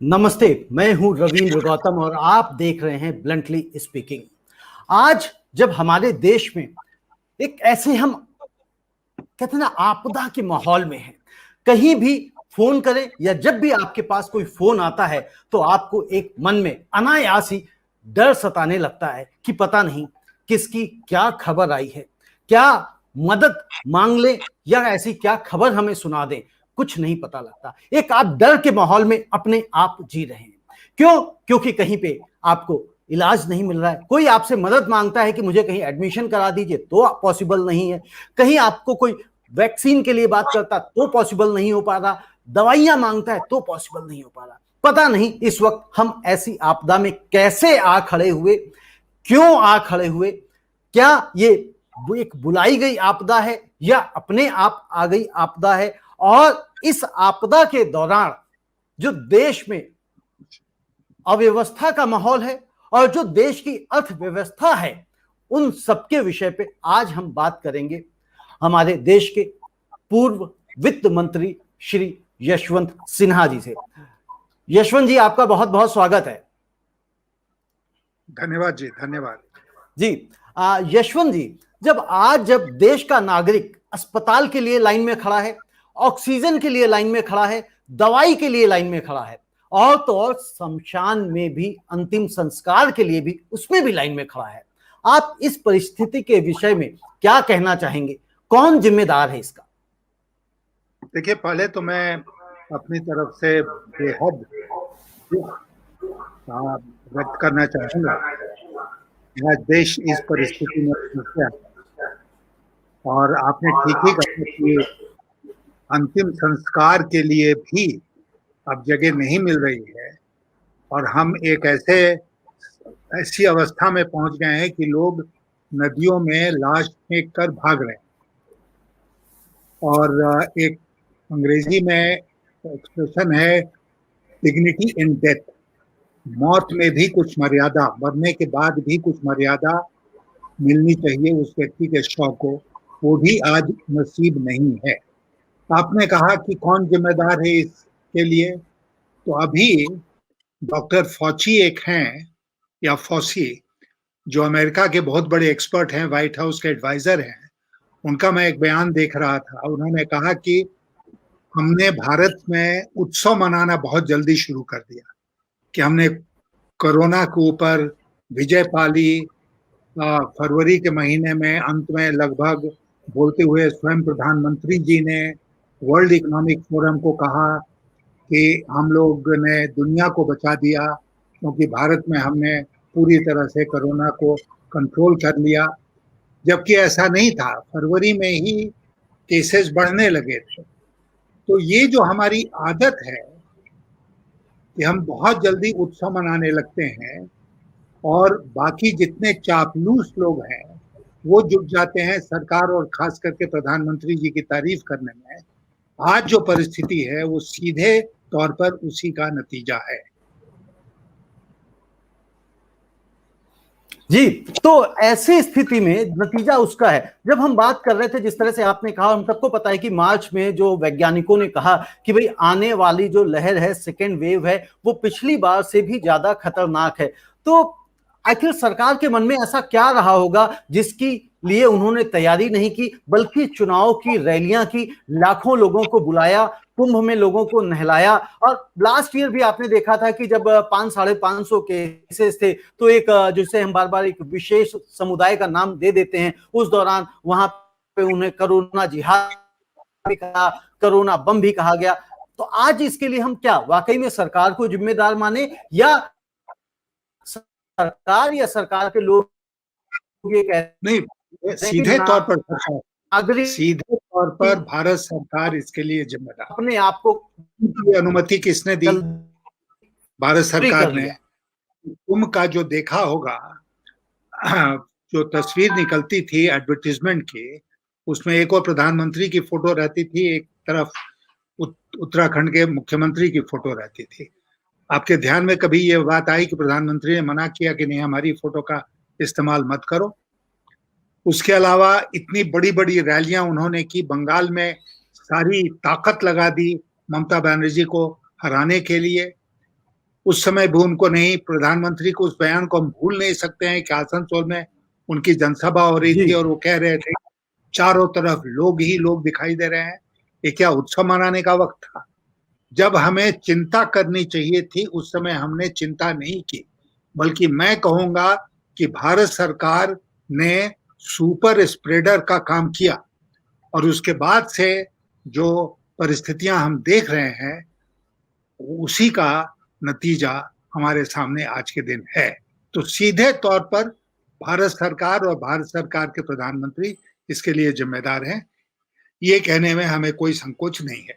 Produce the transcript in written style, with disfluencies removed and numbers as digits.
नमस्ते, मैं हूं रवींद्र गौतम और आप देख रहे हैं ब्लंटली स्पीकिंग। आज जब हमारे देश में एक ऐसे हम कहते हैं ना आपदा के माहौल में है, कहीं भी फोन करें या जब भी आपके पास कोई फोन आता है तो आपको एक मन में अनायास ही डर सताने लगता है कि पता नहीं किसकी क्या खबर आई है, क्या मदद मांग ले या ऐसी क्या खबर हमें सुना दें, कुछ नहीं पता लगता। एक आप डर के माहौल में अपने आप जी रहे हैं। क्यों? क्योंकि कहीं पे आपको इलाज नहीं मिल रहा है, कोई आपसे मदद मांगता है कि मुझे कहीं एडमिशन करा दीजिए तो पॉसिबल नहीं है, कहीं आपको कोई वैक्सीन के लिए बात करता तो पॉसिबल नहीं हो पा रहा, दवाइयां मांगता है तो पॉसिबल नहीं हो पा रहा। पता नहीं इस वक्त हम ऐसी आपदा में कैसे आ खड़े हुए, क्यों आ खड़े हुए, क्या ये एक बुलाई गई आपदा है या अपने आप आ गई आपदा है। और इस आपदा के दौरान जो देश में अव्यवस्था का माहौल है और जो देश की अर्थव्यवस्था है, उन सबके विषय पे आज हम बात करेंगे हमारे देश के पूर्व वित्त मंत्री श्री यशवंत सिन्हा जी से। यशवंत जी, आपका बहुत बहुत स्वागत है। धन्यवाद जी, धन्यवाद जी। यशवंत जी, जब देश का नागरिक अस्पताल के लिए लाइन में खड़ा है, ऑक्सीजन के लिए लाइन में खड़ा है, दवाई के लिए लाइन में खड़ा है, और तो और शमशान में भी अंतिम संस्कार के लिए भी उसमें भी लाइन में खड़ा है, आप इस परिस्थिति के विषय में क्या कहना चाहेंगे? कौन जिम्मेदार है इसका? देखिए, पहले तो मैं अपनी तरफ से बेहद व्यक्त करना चाहूंगा। मेरा देश इस परिस्थिति में फंसा है और आपने ठीक ही कहा कि अंतिम संस्कार के लिए भी अब जगह नहीं मिल रही है और हम एक ऐसी अवस्था में पहुंच गए हैं कि लोग नदियों में लाश फेंक कर भाग रहे हैं। और एक अंग्रेजी में एक्सप्रेशन है डिग्निटी इन डेथ, मौत में भी कुछ मर्यादा, मरने के बाद भी कुछ मर्यादा मिलनी चाहिए उस व्यक्ति के शव को, वो भी आज नसीब नहीं है। आपने कहा कि कौन जिम्मेदार है इसके लिए, तो अभी डॉक्टर फॉची एक हैं, या फॉसी, जो अमेरिका के बहुत बड़े एक्सपर्ट हैं, व्हाइट हाउस के एडवाइजर हैं, उनका मैं एक बयान देख रहा था। उन्होंने कहा कि हमने भारत में उत्सव मनाना बहुत जल्दी शुरू कर दिया कि हमने कोरोना के ऊपर विजय पा ली। फरवरी के महीने में अंत में लगभग बोलते हुए स्वयं प्रधानमंत्री जी ने वर्ल्ड इकोनॉमिक फोरम को कहा कि हम लोग ने दुनिया को बचा दिया क्योंकि भारत में हमने पूरी तरह से कोरोना को कंट्रोल कर लिया, जबकि ऐसा नहीं था। फरवरी में ही केसेस बढ़ने लगे थे। तो ये जो हमारी आदत है कि हम बहुत जल्दी उत्सव मनाने लगते हैं और बाकी जितने चापलूस लोग हैं वो जुट जाते हैं सरकार और खास करके प्रधानमंत्री जी की तारीफ करने में। आज जो परिस्थिति है वो सीधे तौर पर उसी का नतीजा है। जी, तो ऐसी स्थिति में नतीजा उसका है। जब हम बात कर रहे थे, जिस तरह से आपने कहा, हम सबको पता है कि मार्च में जो वैज्ञानिकों ने कहा कि भाई आने वाली जो लहर है, सेकेंड वेव है, वो पिछली बार से भी ज्यादा खतरनाक है। तो आखिर सरकार के मन में ऐसा क्या रहा होगा जिसकी लिए उन्होंने तैयारी नहीं की, बल्कि चुनाव की रैलियां की, लाखों लोगों को बुलाया, कुंभ में लोगों को नहलाया। और लास्ट ईयर भी आपने देखा था कि जब 500-550 केसेस थे तो एक जिसे हम बार बार एक विशेष समुदाय का नाम दे देते हैं, उस दौरान वहां पे उन्हें कोरोना जिहाद भी कहा, कोरोना बम भी कहा गया। तो आज इसके लिए हम क्या वाकई में सरकार को जिम्मेदार माने, या सरकार या सरकार के लोग ये कहते नहीं, सीधे तौर पर भारत सरकार इसके लिए जिम्मेदार। अपने आप को अनुमति किसने दी? भारत सरकार ने। कुंभ का जो देखा होगा, जो तस्वीर निकलती थी एडवर्टीजमेंट की, उसमें एक और प्रधानमंत्री की फोटो रहती थी, एक तरफ उत्तराखंड के मुख्यमंत्री की फोटो रहती थी। आपके ध्यान में कभी ये बात आई कि प्रधानमंत्री ने मना किया कि नहीं, हमारी फोटो का इस्तेमाल मत करो? उसके अलावा इतनी बड़ी बड़ी रैलियां उन्होंने की, बंगाल में सारी ताकत लगा दी ममता बनर्जी को हराने के लिए। उस समय भी उनको नहीं, प्रधानमंत्री को उस बयान को हम भूल नहीं सकते हैं कि आसनसोल में उनकी जनसभा हो रही थी और वो कह रहे थे चारों तरफ लोग ही लोग दिखाई दे रहे हैं, ये क्या उत्सव मनाने का वक्त था? जब हमें चिंता करनी चाहिए थी उस समय हमने चिंता नहीं की, बल्कि मैं कहूंगा कि भारत सरकार ने सुपर स्प्रेडर का काम किया और उसके बाद से जो परिस्थितियां हम देख रहे हैं उसी का नतीजा हमारे सामने आज के दिन है। तो सीधे तौर पर भारत सरकार और भारत सरकार के प्रधानमंत्री इसके लिए जिम्मेदार हैं, ये कहने में हमें कोई संकोच नहीं है।